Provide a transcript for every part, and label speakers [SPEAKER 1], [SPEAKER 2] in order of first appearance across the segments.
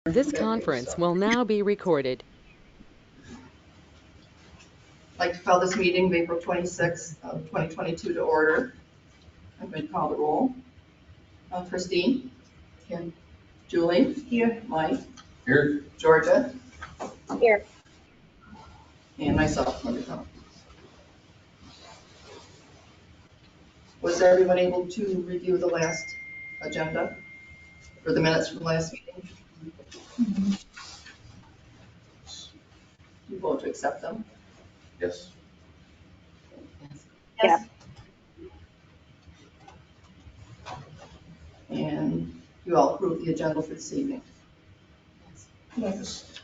[SPEAKER 1] This conference will now be recorded.
[SPEAKER 2] I'd like to call this meeting of April 26th of 2022 to order. I'm going to call the roll. Christine? Here. Julie? Here. Mike?
[SPEAKER 3] Here.
[SPEAKER 2] Georgia?
[SPEAKER 4] Here.
[SPEAKER 2] And myself, Linda Cohen. Was everyone able to review the last agenda for the minutes from last meeting? You vote to accept them?
[SPEAKER 3] Yes.
[SPEAKER 4] Yes.
[SPEAKER 2] And you all approve the agenda for this evening?
[SPEAKER 3] Yes.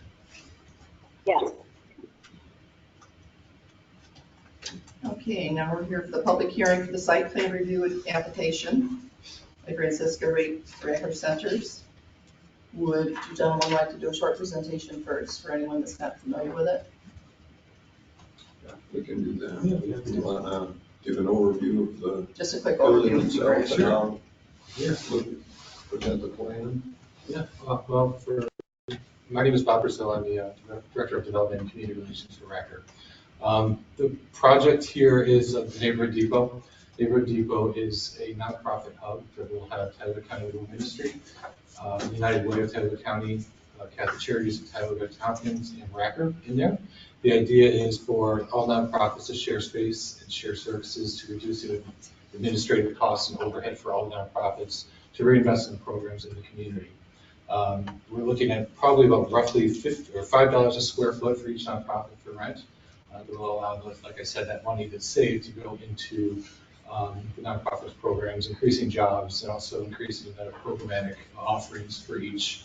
[SPEAKER 4] Yes.
[SPEAKER 2] Okay, now we're here for the public hearing for the site plan review application by Francisca Racker Centers. Would you gentlemen like to do a short presentation first for anyone that's not familiar with it?
[SPEAKER 3] Yeah, we can do that. You want to give an overview of the
[SPEAKER 2] Just a quick
[SPEAKER 3] building
[SPEAKER 2] overview.
[SPEAKER 3] itself and how
[SPEAKER 5] Yes.
[SPEAKER 3] we'll present the plan?
[SPEAKER 5] Yeah, my name is Bob Purcell. I'm the Director of Development and Community Relations for Racker. The project here is the Neighborhood Depot. Neighborhood Depot is a nonprofit hub that will have Tioga County Rural Ministry, United Way of Tioga County, Catholic Charities of Tioga Tompkins, and Racker in there. The idea is for all nonprofits to share space and share services to reduce the administrative costs and overhead for all nonprofits to reinvest in programs in the community. We're looking at probably about roughly $5 a square foot for each nonprofit for rent. That will allow, like I said, that money that's saved to go into the nonprofits programs, increasing jobs, and also increasing the programmatic offerings for each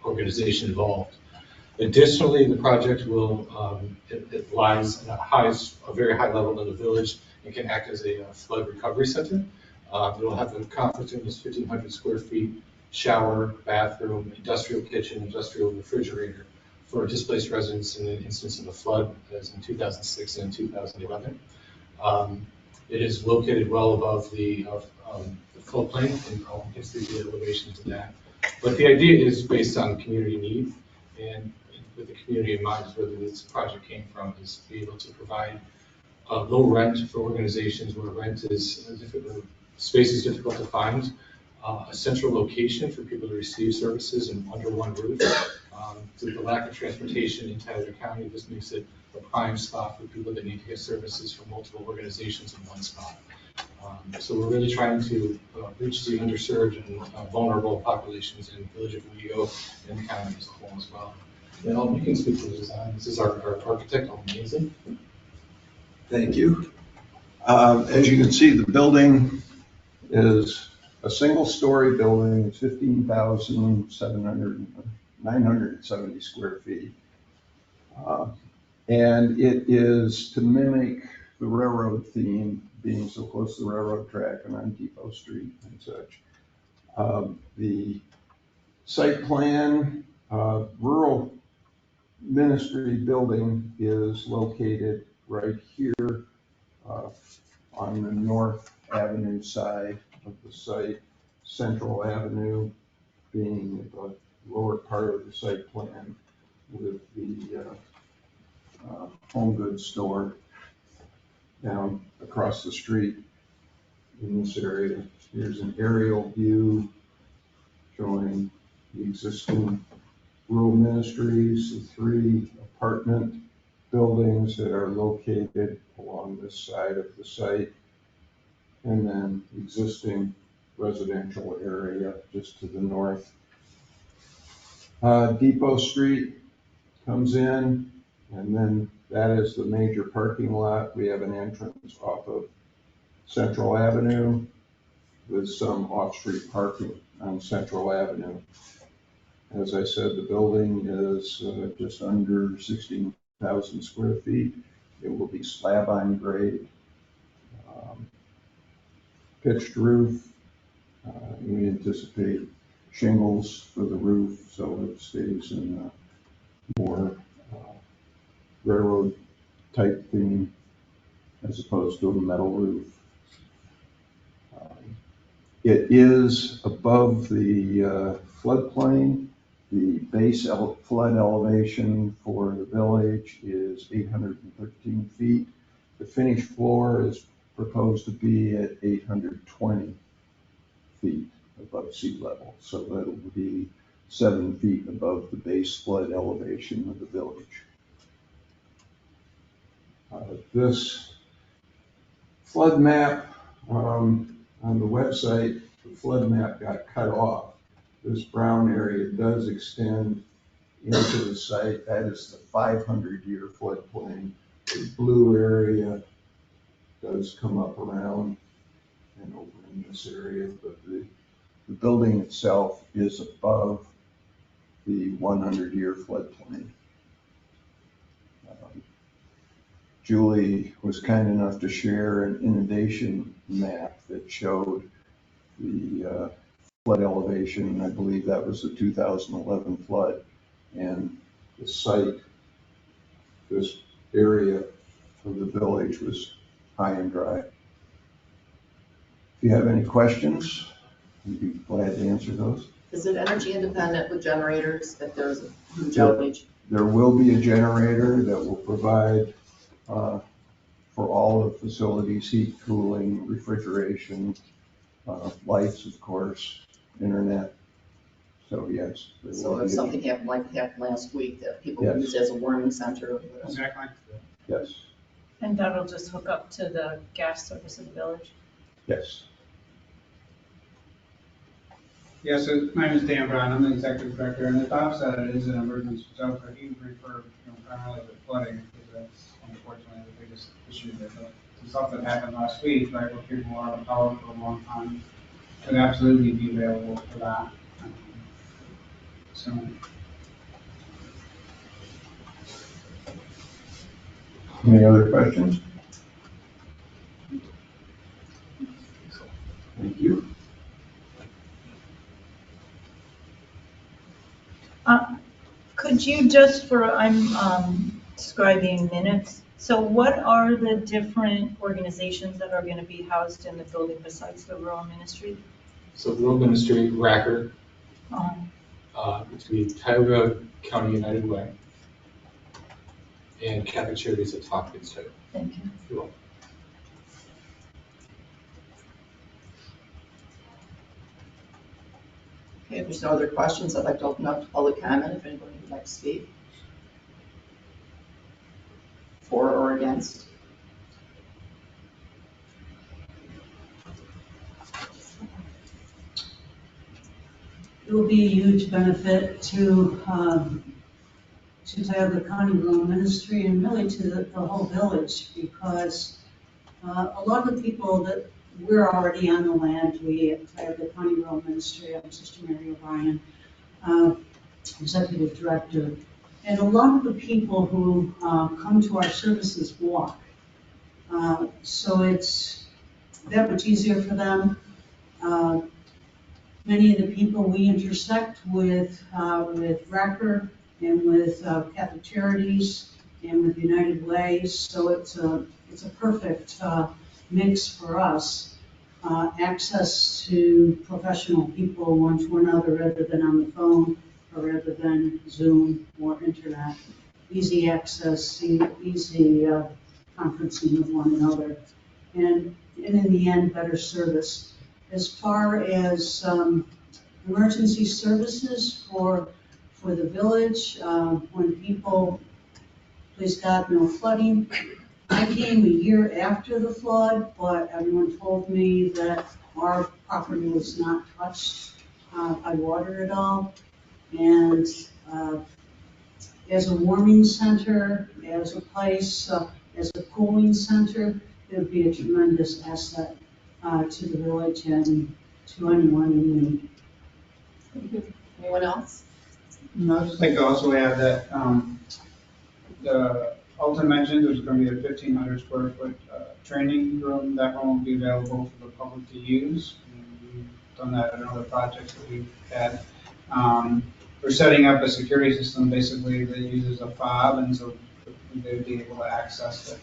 [SPEAKER 5] organization involved. Additionally, the project will, it lies at a very high level in the village and can act as a flood recovery center. It will have a conference room that's 1,500 square feet, shower, bathroom, industrial kitchen, industrial refrigerator for displaced residents in the instance of a flood, as in 2006 and 2011. It is located well above the floodplain, and I'll get through the elevations of that. But the idea is based on community need, and with the community in mind is where this project came from, is to be able to provide low rent for organizations where rent is difficult, space is difficult to find, a central location for people to receive services and under one roof. Due to the lack of transportation in Tioga County, this makes it a prime spot for people that need to get services from multiple organizations in one spot. So we're really trying to reach the underserved and vulnerable populations in the village of Owego and the county as a whole as well. And we can speak to the design. This is our architect, Amazing.
[SPEAKER 3] Thank you. As you can see, the building is a single-story building. It's 970 square feet. And it is to mimic the railroad theme, being so close to the railroad track and on Depot Street and such. The site plan, rural ministry building is located right here on the North Avenue side of the site, Central Avenue being the lower part of the site plan with the home goods store down across the street in this area. Here's an aerial view showing the existing rural ministries, the 3 apartment buildings that are located along this side of the site, and then existing residential area just to the north. Depot Street comes in, and then that is the major parking lot. We have an entrance off of Central Avenue with some off-street parking on Central Avenue. As I said, the building is just under 16,000 square feet. It will be slab on grade, pitched roof. We anticipate shingles for the roof, so it stays in a more railroad type theme as opposed to a metal roof. It is above the floodplain. The base flood elevation for the village is 813 feet. The finished floor is proposed to be at 820 feet above sea level. So that will be 7 feet above the base flood elevation of the village. This flood map, on the website, the flood map got cut off. This brown area does extend into the site. That is the 500-year floodplain. The blue area does come up around and over in this area, but the building itself is above the 100-year floodplain. Julie was kind enough to share an inundation map that showed the flood elevation. I believe that was the 2011 flood. And the site, this area of the village was high and dry. If you have any questions, I'd be glad to answer those.
[SPEAKER 2] Is it energy independent with generators if there's a huge
[SPEAKER 3] Yep.
[SPEAKER 2] outage?
[SPEAKER 3] There will be a generator that will provide for all of the facilities, heat, cooling, refrigeration, lights, of course, internet. So yes. there
[SPEAKER 2] So
[SPEAKER 3] will
[SPEAKER 2] if
[SPEAKER 3] be a-
[SPEAKER 2] something happened like happened last week, that people
[SPEAKER 3] Yes.
[SPEAKER 2] use as a warming center.
[SPEAKER 6] Exactly.
[SPEAKER 3] Yes,
[SPEAKER 7] And that'll just hook up to the gas service of the village?
[SPEAKER 3] yes.
[SPEAKER 6] Yeah, so my name is Dan Brown, I'm the executive director, and the Bob said it is an emergency shelter. He referred, primarily to flooding, because that's unfortunately the biggest issue there. But the stuff that happened last week, right, where people were out of power for a long time, could absolutely be available for that. So,
[SPEAKER 3] Any other questions? Thank you.
[SPEAKER 7] Could you just I'm scribing minutes, so what are the different organizations that are going to be housed in the building besides the rural ministry?
[SPEAKER 5] So the Rural Ministry, Racker,
[SPEAKER 7] Um,
[SPEAKER 5] which would be Tioga County United Way, and Catholic Charities at Tompkins too.
[SPEAKER 7] Thank you.
[SPEAKER 5] You're welcome.
[SPEAKER 2] Okay, if there's no other questions, I'd like to open up to public comment if anybody would like to speak. For or against?
[SPEAKER 8] It will be a huge benefit to Tioga County Rural Ministry and really to the whole village, because a lot of the people that we're already on the land, we at Tioga County Rural Ministry, I'm Sister Mary O'Brien, Executive Director, and a lot of the people who come to our services walk. So it's that much easier for them. Many of the people we intersect with Racker and with Catholic Charities and with United Way, so it's a perfect mix for us. Access to professional people one to another rather than on the phone or rather than Zoom or internet. Easy access, easy conferencing with one another, and in the end, better service. As far as emergency services for the village, when people, please God, no flooding. I came a year after the flood, but everyone told me that our property was not touched by water at all. And as a warming center, as a place, as a cooling center, it would be a tremendous asset to the village and to anyone in need.
[SPEAKER 2] Anyone else?
[SPEAKER 6] I just think I also add that, the Alton mentioned there's going to be a 1,500 square foot training room. That room will be available for the public to use. And we've done that in other projects that we've had. We're setting up a security system basically that uses a fob, and so they'd be able to access it,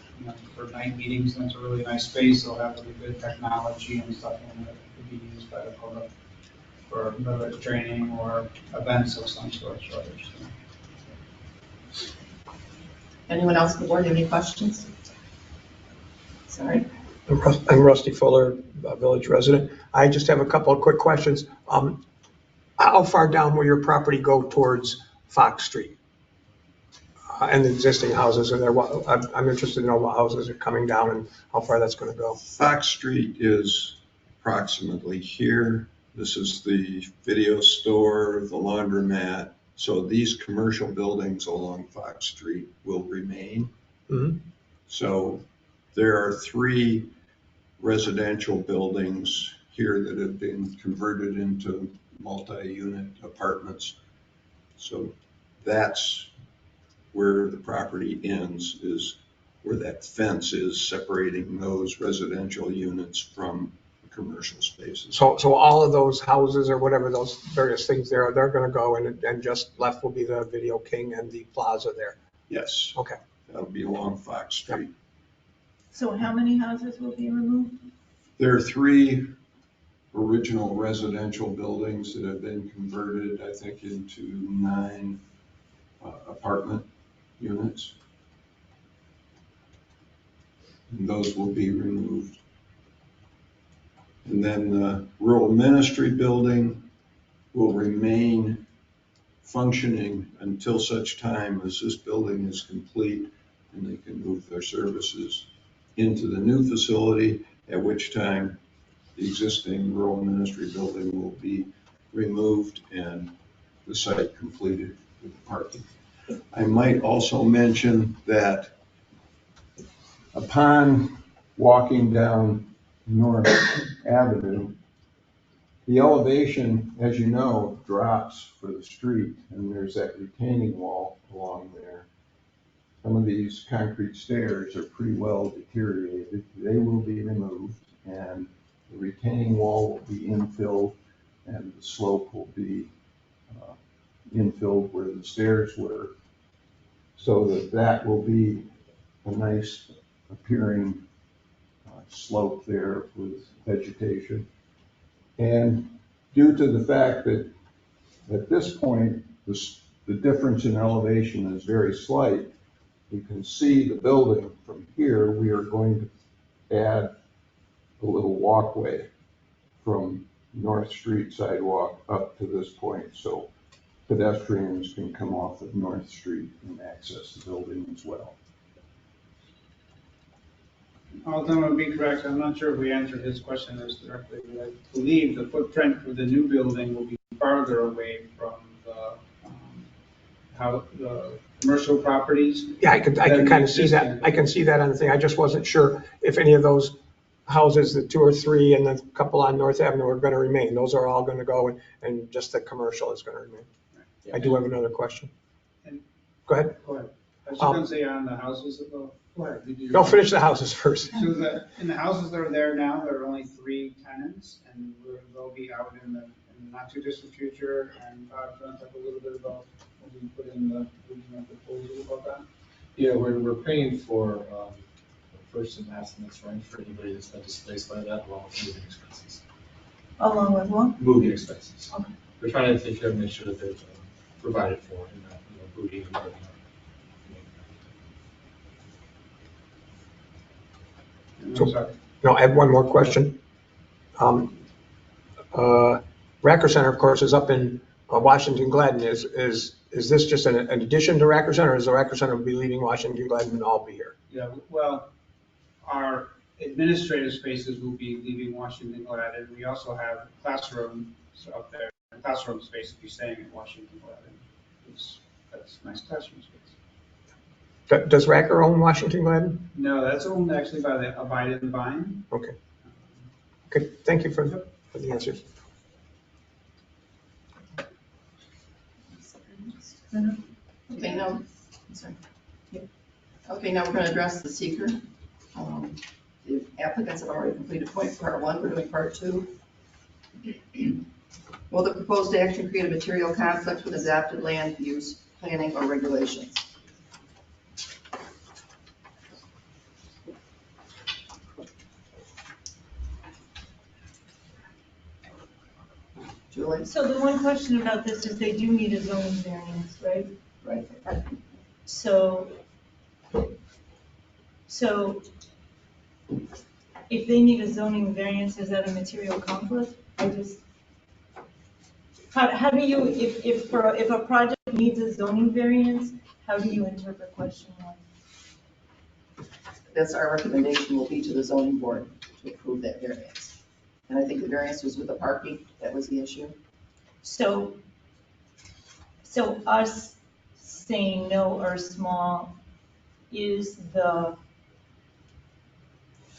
[SPEAKER 6] for night meetings. And it's a really nice space. They'll have really good technology and stuff in it. be used by the public for village training or events of some sort.
[SPEAKER 2] Anyone else on the board have any questions? Sorry.
[SPEAKER 9] I'm Rusty Fuller, a village resident. I just have a couple of quick questions. How far down will your property go towards Fox Street? And the existing houses are there? I'm interested to know what houses are coming down and how far that's going to go.
[SPEAKER 3] Fox Street is approximately here. This is the video store, the laundromat. So these commercial buildings along Fox Street will remain.
[SPEAKER 9] Mhm.
[SPEAKER 3] So there are 3 residential buildings here that have been converted into multi-unit apartments. So that's where the property ends, is where that fence is separating those residential units from the commercial spaces.
[SPEAKER 9] So all of those houses or whatever, those various things there, they're going to go and just left will be the Video King and the plaza there.
[SPEAKER 3] Yes.
[SPEAKER 9] Okay.
[SPEAKER 3] That'll be along Fox Street.
[SPEAKER 7] So how many houses will be removed?
[SPEAKER 3] There are 3 original residential buildings that have been converted, I think, into 9 apartment units. And those will be removed. And then the rural ministry building will remain functioning until such time as this building is complete and they can move their services into the new facility, at which time the existing rural ministry building will be removed and the site completed with the parking. I might also mention that upon walking down North Avenue, the elevation, as you know, drops for the street, and there's that retaining wall along there. Some of these concrete stairs are pretty well deteriorated. They will be removed, and the retaining wall will be infilled, and the slope will be infilled where the stairs were, so that that will be a nice appearing slope there with vegetation. And due to the fact that at this point, the difference in elevation is very slight, you can see the building from here. We are going to add a little walkway from North Street sidewalk up to this point, so pedestrians can come off of North Street and access the building as well.
[SPEAKER 6] Alton would be correct. I'm not sure if we answered his question as directly, but I believe the footprint for the new building will be farther away from the commercial properties.
[SPEAKER 9] Yeah, I can kind of see that. I can see that on the thing. I just wasn't sure if any of those houses, the 2 or 3 and the couple on North Avenue are going to remain. Those are all going to go and just the commercial is going to remain. I do have another question. Go ahead.
[SPEAKER 6] Go ahead. I was going to say on the houses, go ahead.
[SPEAKER 9] Don't finish the houses first.
[SPEAKER 6] So in the houses that are there now, there are only 3 tenants, and they'll be out in the not too distant future. And Todd, do you want to talk a little bit about what we put in the original proposal about that?
[SPEAKER 5] Yeah, we're paying for first and last night's rent for anybody that's been displaced by that, along with moving expenses.
[SPEAKER 7] Along with what?
[SPEAKER 5] Moving expenses.
[SPEAKER 7] Okay.
[SPEAKER 5] We're trying to take care of, make sure that they're provided for in that, booting and parking.
[SPEAKER 6] I'm sorry.
[SPEAKER 9] No, I have one more question. Racker Center, of course, is up in Washington Gladden. Is this just an addition to Racker Center, or is the Racker Center will be leaving Washington Gladden and all be here?
[SPEAKER 6] Yeah, well, our administrative spaces will be leaving Washington Gladden. We also have classrooms up there. Classroom space will be staying at Washington Gladden. That's nice classroom space.
[SPEAKER 9] Does Racker own Washington Gladden?
[SPEAKER 6] No, that's owned actually by the Abide and Vine.
[SPEAKER 9] Okay. Okay, thank you for the answers.
[SPEAKER 2] Okay, now, I'm sorry. Okay, now we're going to address the seeker. The applicants have already completed part 1, we're doing part 2. Will the proposed action create a material conflict with adopted land use, planning, or regulations? Julie?
[SPEAKER 7] So the one question about this is they do need a zoning variance, right?
[SPEAKER 2] Right.
[SPEAKER 7] So if they need a zoning variance, is that a material conflict? How do you, if a project needs a zoning variance, how do you interpret question one?
[SPEAKER 2] That's our recommendation will be to the zoning board to approve that variance. And I think the variance was with the parking, that was the issue.
[SPEAKER 7] So us saying no or small is the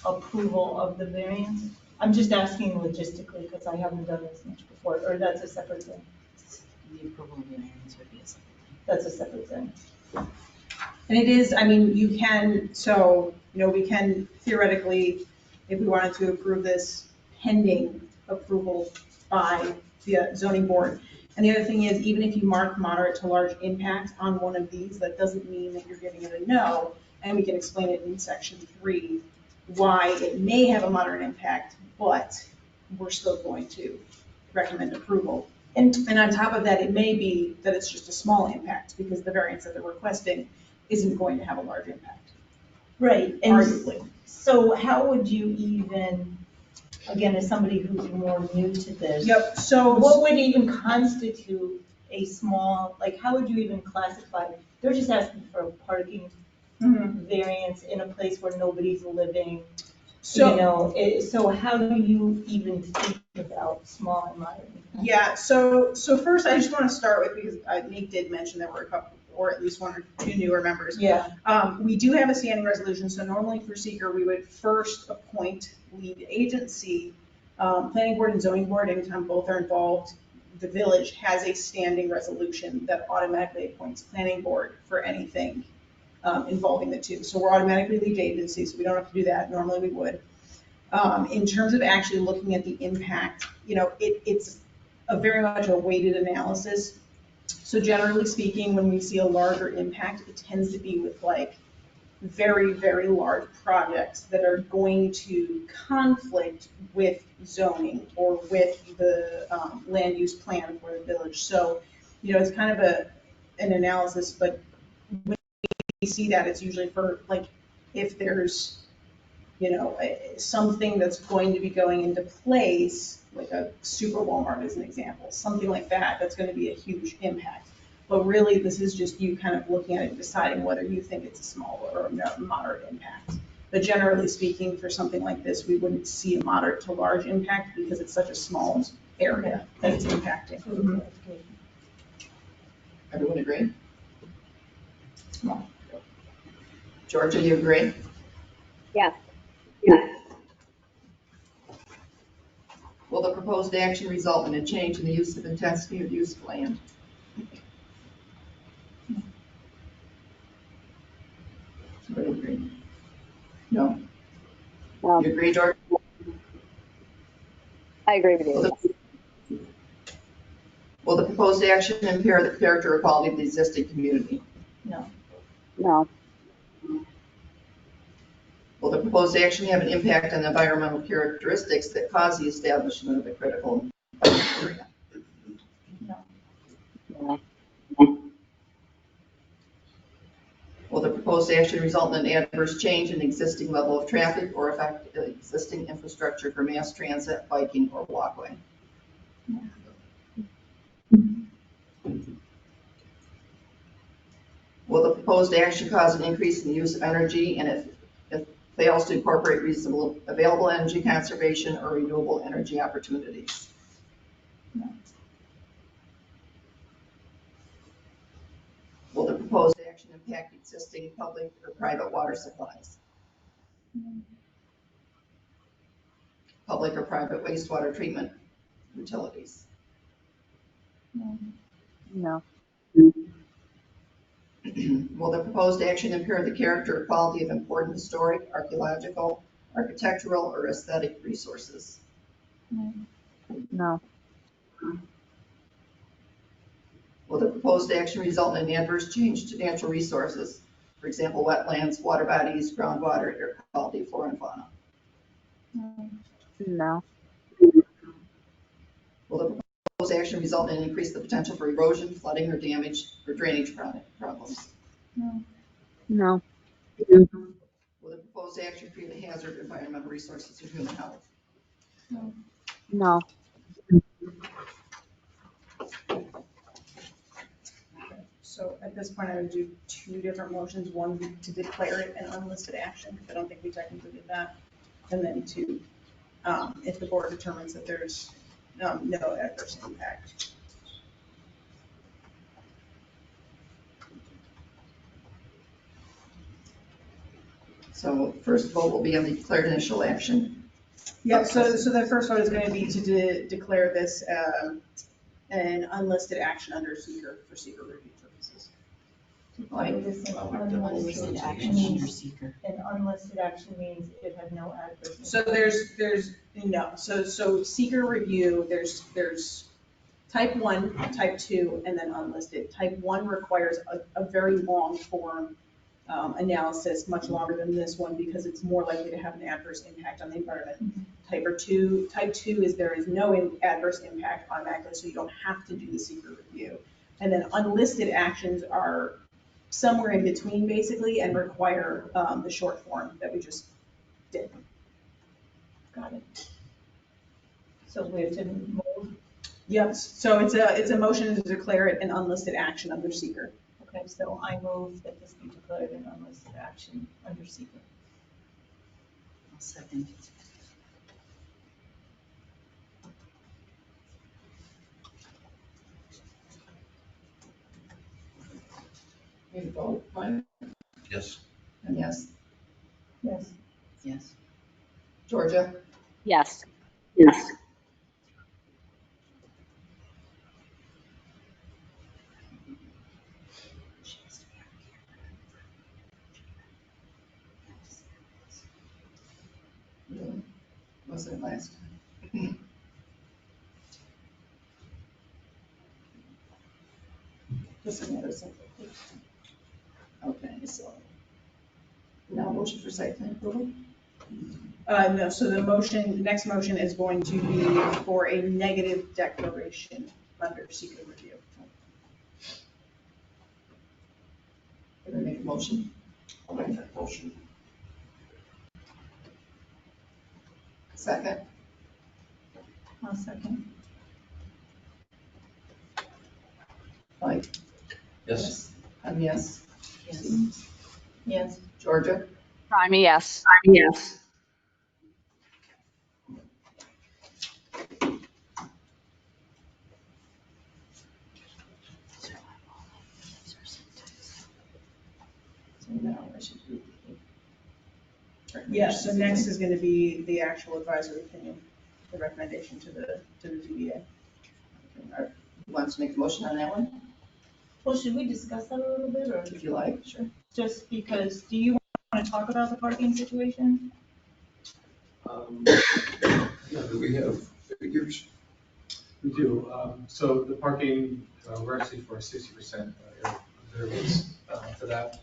[SPEAKER 7] approval of the variance? I'm just asking logistically because I haven't done this much before, or that's a separate thing.
[SPEAKER 10] The approval of the variance would be a separate thing.
[SPEAKER 7] That's a separate thing.
[SPEAKER 11] And it is, I mean, you can, so, we can theoretically, if we wanted to approve this pending approval by the zoning board. And the other thing is, even if you mark moderate to large impact on one of these, that doesn't mean that you're giving it a no. And we can explain it in section 3, why it may have a moderate impact, but we're still going to recommend approval. And on top of that, it may be that it's just a small impact because the variance that they're requesting isn't going to have a large impact.
[SPEAKER 7] Right, and
[SPEAKER 11] Arguably.
[SPEAKER 7] so how would you even, again, as somebody who's more new to this.
[SPEAKER 11] Yep, so.
[SPEAKER 7] What would even constitute a small, like, how would you even classify? They're just asking for a parking variance in a place where nobody's living,
[SPEAKER 11] So,
[SPEAKER 7] so how do you even think about small and moderate?
[SPEAKER 11] yeah, so first I just want to start with, because Nate did mention there were a couple, or at least 1 or 2 newer members.
[SPEAKER 7] Yeah.
[SPEAKER 11] We do have a standing resolution, so normally for seeker, we would first appoint lead agency. Planning board and zoning board, anytime both are involved, the village has a standing resolution that automatically appoints planning board for anything involving the two. So we're automatically lead agency, so we don't have to do that. Normally we would. In terms of actually looking at the impact, it's a very much a weighted analysis. So generally speaking, when we see a larger impact, it tends to be with like very, very large projects that are going to conflict with zoning or with the land use plan for the village. So, it's kind of an analysis, but when we see that, it's usually for like, if there's, something that's going to be going into place, like a super Walmart as an example, something like that, that's going to be a huge impact. But really, this is just you kind of looking at it and deciding whether you think it's a small or a moderate impact. But generally speaking, for something like this, we wouldn't see a moderate to large impact because it's such a small area that it's impacting.
[SPEAKER 7] Mm-hmm.
[SPEAKER 2] Everyone agree? Georgia, you agree?
[SPEAKER 4] Yes.
[SPEAKER 2] Will the proposed action result in a change in the use of intensity of use of land? Somebody agree? No? You agree, George?
[SPEAKER 4] I agree with you.
[SPEAKER 2] Will the proposed action impair the character or quality of the existing community?
[SPEAKER 7] No.
[SPEAKER 4] No.
[SPEAKER 2] Will the proposed action have an impact on the environmental characteristics that cause the establishment of a critical area?
[SPEAKER 4] No.
[SPEAKER 2] Will the proposed action result in an adverse change in the existing level of traffic or affect the existing infrastructure for mass transit, biking, or walkway? Will the proposed action cause an increase in the use of energy, and if fails to incorporate reasonable available energy conservation or renewable energy opportunities?
[SPEAKER 7] No.
[SPEAKER 2] Will the proposed action impact existing public or private water supplies? Public or private wastewater treatment utilities?
[SPEAKER 4] No.
[SPEAKER 2] Will the proposed action impair the character or quality of important historic, archaeological, architectural, or aesthetic resources?
[SPEAKER 4] No.
[SPEAKER 2] Will the proposed action result in an adverse change to natural resources, for example, wetlands, water bodies, groundwater, air quality, flora and fauna?
[SPEAKER 4] No.
[SPEAKER 2] Will the action result in increase the potential for erosion, flooding, or damage, or drainage problems?
[SPEAKER 4] No.
[SPEAKER 2] Will the proposed action create a hazard to environmental resources or human health?
[SPEAKER 4] No.
[SPEAKER 11] So at this point, I would do two different motions, one to declare it an unlisted action, because I don't think we technically did that. And then two, if the board determines that there's no adverse impact.
[SPEAKER 2] So first vote will be on the declared initial action.
[SPEAKER 11] Yeah, so the first one is going to be to declare this an unlisted action under seeker for seeker review purposes.
[SPEAKER 10] Unlisted action under seeker.
[SPEAKER 7] An unlisted action means it had no adverse.
[SPEAKER 11] So there's no, so seeker review, there's type 1, type 2, and then unlisted. Type 1 requires a very long form analysis, much longer than this one, because it's more likely to have an adverse impact on the environment. Type 2 is there is no adverse impact automatically, so you don't have to do the seeker review. And then unlisted actions are somewhere in between, basically, and require the short form that we just did.
[SPEAKER 7] Got it. So we have to move.
[SPEAKER 11] Yes, so it's a motion to declare it an unlisted action under seeker.
[SPEAKER 7] Okay, so I move that this be declared an unlisted action under seeker.
[SPEAKER 10] I'll second.
[SPEAKER 2] You vote, Mike?
[SPEAKER 5] Yes.
[SPEAKER 2] And yes.
[SPEAKER 7] Yes.
[SPEAKER 10] Yes.
[SPEAKER 2] Georgia?
[SPEAKER 4] Yes. Yes.
[SPEAKER 2] Really? Wasn't it last time? Just another simple. Okay, so now motion for site plan approval?
[SPEAKER 11] No, so the next motion is going to be for a negative declaration under seeker review.
[SPEAKER 2] Can I make a motion? I'll make that motion. Second?
[SPEAKER 7] I'll second.
[SPEAKER 2] Mike?
[SPEAKER 5] Yes.
[SPEAKER 2] I'm yes.
[SPEAKER 10] Yes.
[SPEAKER 7] Yes.
[SPEAKER 2] Georgia?
[SPEAKER 4] I'm a yes. I'm a yes.
[SPEAKER 2] So now I should do.
[SPEAKER 11] Yes, so next is going to be the actual advisory opinion, the recommendation to the ZBA.
[SPEAKER 2] Okay, who wants to make a motion on that one?
[SPEAKER 7] Well, should we discuss that a little bit, or
[SPEAKER 2] If you like, sure.
[SPEAKER 7] just because, do you want to talk about the parking situation?
[SPEAKER 3] Yeah, do we have figures?
[SPEAKER 5] We do. So the parking, we're actually for 60% variance for that.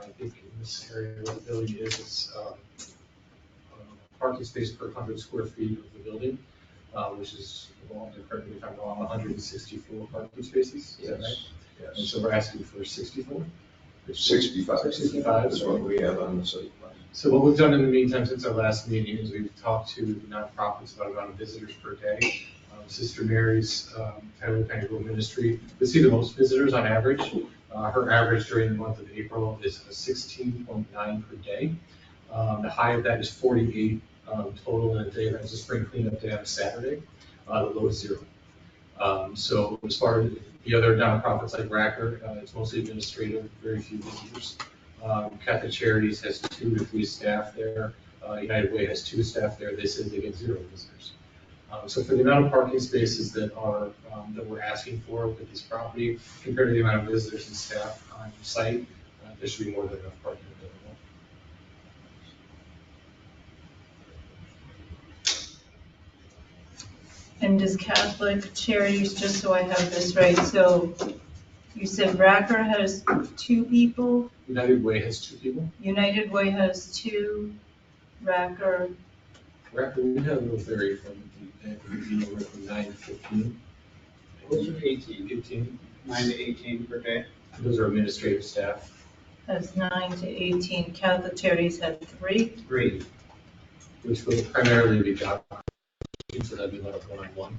[SPEAKER 5] I think in this area where the building is, it's parking space per 100 square feet of the building, which is, well, correct me if I'm wrong, 164 parking spaces. Is that right? And
[SPEAKER 3] Yes.
[SPEAKER 5] so we're asking for 64.
[SPEAKER 3] 65.
[SPEAKER 5] 65
[SPEAKER 3] is what we have on the site plan.
[SPEAKER 5] So what we've done in the meantime since our last meeting is we've talked to nonprofits about amount of visitors per day. Sister Mary's Owego County Rural Ministry, we see the most visitors on average. Her average during the month of April is 16.9 per day. The high of that is 48 total in a day. That's a spring cleanup day on a Saturday. The low is 0. So as far as the other nonprofits like Racker, it's mostly administrative, very few visitors. Catholic Charities has 2 to 3 staff there. United Way has 2 staff there. They said they get 0 visitors. So for the amount of parking spaces that are that we're asking for with this property, compared to the amount of visitors and staff on site, there should be more than enough parking available.
[SPEAKER 7] And does Catholic Charities, just so I have this right, so you said Racker has 2 people,
[SPEAKER 5] United Way has 2 people.
[SPEAKER 7] United Way has 2, Racker,
[SPEAKER 5] Racker, we have a little vary from 9 to 15.
[SPEAKER 6] Those are 18,
[SPEAKER 5] 18.
[SPEAKER 6] 9 to 18 per day.
[SPEAKER 5] Those are administrative staff.
[SPEAKER 7] That's 9 to 18. Catholic Charities had 3.
[SPEAKER 6] 3.
[SPEAKER 5] Which will primarily be job, so that'd be like a one-on-one.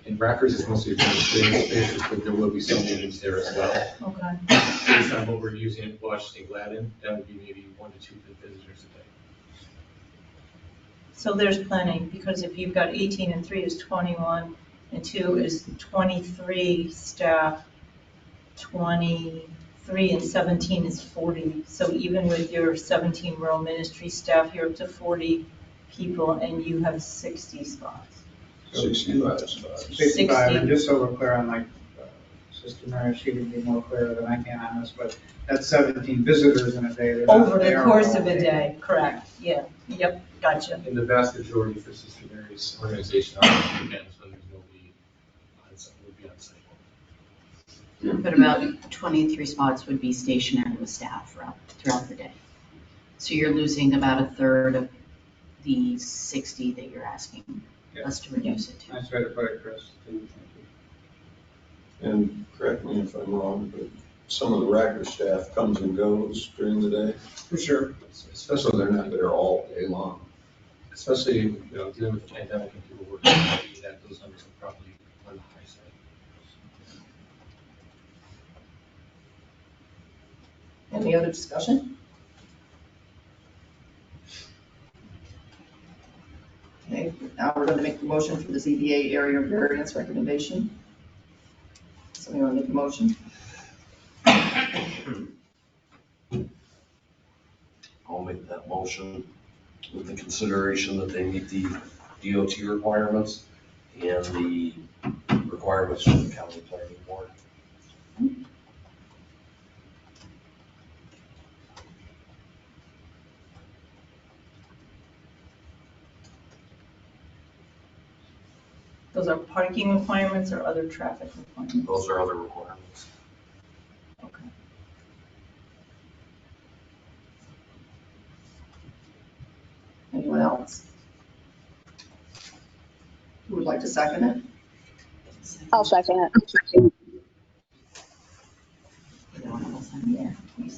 [SPEAKER 5] And Rackers is mostly administrative spaces, but there will be some meetings there as well.
[SPEAKER 7] Okay.
[SPEAKER 5] Based on what we're using at Washington Gladden, that would be maybe 1 to 2 visitors a day.
[SPEAKER 7] So there's plenty, because if you've got 18 and 3 is 21, and 2 is 23 staff, 23 and 17 is 40. So even with your 17 rural ministry staff, you're up to 40 people, and you have 60 spots.
[SPEAKER 3] 65 spots.
[SPEAKER 6] 65, and just so we're clear on, like, Sister Mary, she would be more clear than I can on this, but that's 17 visitors in a day. They're not
[SPEAKER 7] Over the
[SPEAKER 6] there
[SPEAKER 7] course
[SPEAKER 6] all
[SPEAKER 7] of a day, correct, yeah, yep, gotcha.
[SPEAKER 5] And the vast majority for Sister Mary's organization on weekends when there's nobody on site, would be on site.
[SPEAKER 10] But about 23 spots would be stationary with staff throughout the day. So you're losing about a third of the 60 that you're asking us to reduce it to.
[SPEAKER 6] Nice way to put it, Chris.
[SPEAKER 3] And correct me if I'm wrong, but some of the Racker staff comes and goes during the day,
[SPEAKER 6] For sure.
[SPEAKER 3] so they're not there all day long.
[SPEAKER 5] Especially, dealing with the pandemic and people working, that those numbers are probably on the high side.
[SPEAKER 2] Any other discussion? Okay, now we're going to make the motion for the ZBA area variance recommendation. Somebody want to make a motion?
[SPEAKER 12] I'll make that motion with the consideration that they meet the DOT requirements and the requirements from the county planning board.
[SPEAKER 7] Those are parking requirements or other traffic requirements?
[SPEAKER 12] Those are other requirements.
[SPEAKER 7] Okay.
[SPEAKER 2] Anyone else? Who would like to second it?
[SPEAKER 4] I'll second it.
[SPEAKER 2] Yeah.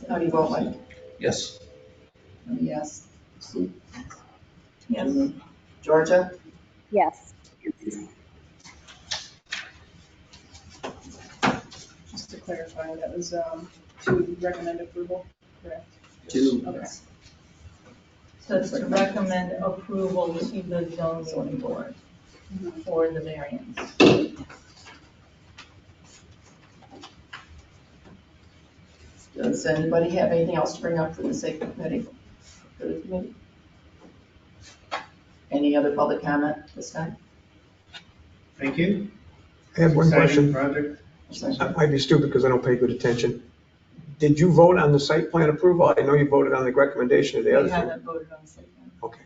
[SPEAKER 2] How do you vote, Mike?
[SPEAKER 12] Yes.
[SPEAKER 2] Yes. Sue?
[SPEAKER 7] Yes.
[SPEAKER 2] Georgia?
[SPEAKER 4] Yes.
[SPEAKER 11] Just to clarify, that was to recommend approval, correct?
[SPEAKER 2] Two.
[SPEAKER 11] Okay.
[SPEAKER 7] So it's to recommend approval to the zoning board for the variance.
[SPEAKER 2] Does anybody have anything else to bring up for the sake of committee? For the committee? Any other public comment this time?
[SPEAKER 6] Thank you.
[SPEAKER 9] I have one
[SPEAKER 6] Exciting
[SPEAKER 9] question.
[SPEAKER 6] project.
[SPEAKER 9] That might be stupid because I don't pay good attention. Did you vote on the site plan approval? I know you voted on the recommendation of the
[SPEAKER 7] We
[SPEAKER 9] other thing.
[SPEAKER 7] haven't voted on the site plan.
[SPEAKER 9] Okay.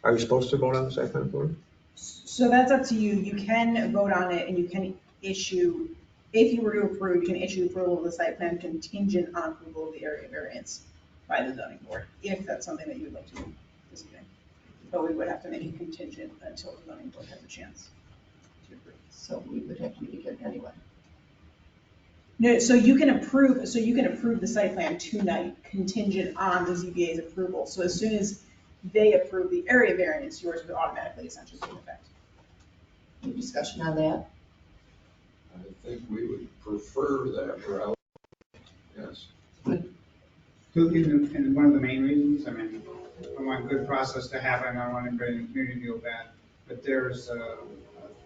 [SPEAKER 9] Are you supposed to vote on the site plan approval?
[SPEAKER 11] So that's up to you. You can vote on it and you can issue, if you were to approve, you can issue approval of the site plan contingent on approval of the area variance by the zoning board, if that's something that you would like to do this evening. But we would have to make it contingent until the zoning board has a chance to approve.
[SPEAKER 2] So we would have to meet again anyway.
[SPEAKER 11] No, so you can approve the site plan tonight contingent on the ZBA's approval. So as soon as they approve the area variance, yours would automatically essentially take effect.
[SPEAKER 2] Any discussion on that?
[SPEAKER 3] I think we would prefer that route. Yes.
[SPEAKER 6] And one of the main reasons, I mean, I want good process to happen, I don't want anybody in the community to feel bad, but there's a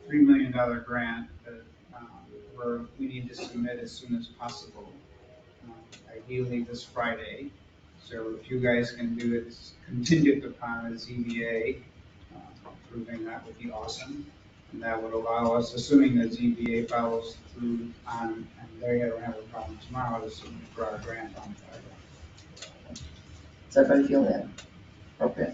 [SPEAKER 6] $3 million grant that where we need to submit as soon as possible, ideally this Friday. So if you guys can do it contingent upon the ZBA approving, that would be awesome. And that would allow us, assuming the ZBA follows through on, and they don't have a problem tomorrow, to submit for our grant on Friday.
[SPEAKER 2] Does everybody feel that? Okay.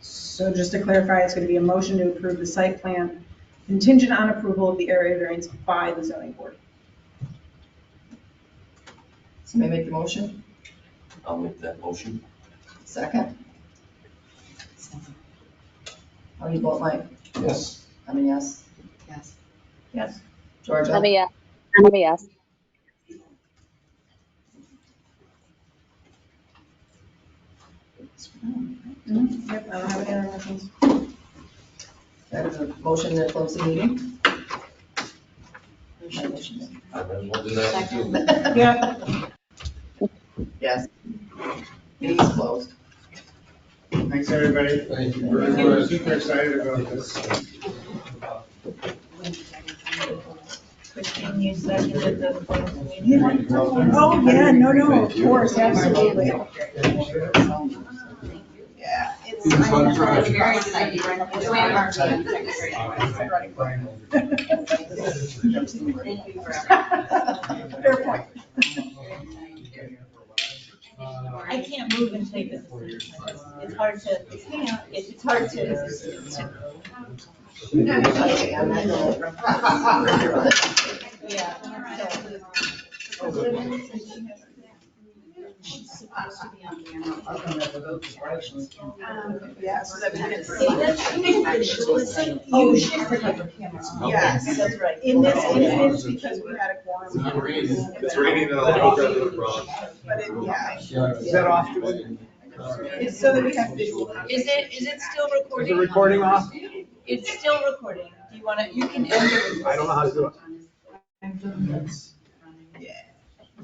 [SPEAKER 11] So just to clarify, it's going to be a motion to approve the site plan contingent on approval of the area variance by the zoning board.
[SPEAKER 2] Somebody make the motion?
[SPEAKER 12] I'll make that motion.
[SPEAKER 2] Second? How do you vote, Mike?
[SPEAKER 12] Yes.
[SPEAKER 2] I'm a yes.
[SPEAKER 10] Yes.
[SPEAKER 7] Yes.
[SPEAKER 2] Georgia?
[SPEAKER 4] I'm a yes. I'm a yes.
[SPEAKER 11] Yep, I don't have any other motions.
[SPEAKER 2] I have a motion to close the meeting.
[SPEAKER 12] I might as well do that too.
[SPEAKER 11] Yeah.
[SPEAKER 2] Yes. Meeting's closed.
[SPEAKER 6] Thanks, everybody.
[SPEAKER 3] Thank you very
[SPEAKER 6] We're
[SPEAKER 3] much.
[SPEAKER 6] super excited about this.
[SPEAKER 7] Christine, you seconded the closed meeting.
[SPEAKER 11] Oh, yeah, no, of course, absolutely. Yeah, it's.
[SPEAKER 3] It's a fun project.
[SPEAKER 11] Very exciting. Fair point.
[SPEAKER 7] I can't move and take it. It's hard to, it's hard to,
[SPEAKER 10] She's supposed to be on camera.
[SPEAKER 11] Yeah, so that we can
[SPEAKER 7] oh, she's the camera.
[SPEAKER 11] Yes,
[SPEAKER 7] That's right.
[SPEAKER 11] in this instance, because we had a quorum.
[SPEAKER 5] It's raining now.
[SPEAKER 11] But it, yeah,
[SPEAKER 9] Is that off?
[SPEAKER 11] it's so that we have visual.
[SPEAKER 7] Is it still
[SPEAKER 9] Is
[SPEAKER 7] recording?
[SPEAKER 9] the recording off?
[SPEAKER 7] It's still recording. Do you want to, you can end it.
[SPEAKER 9] I don't know how to do it.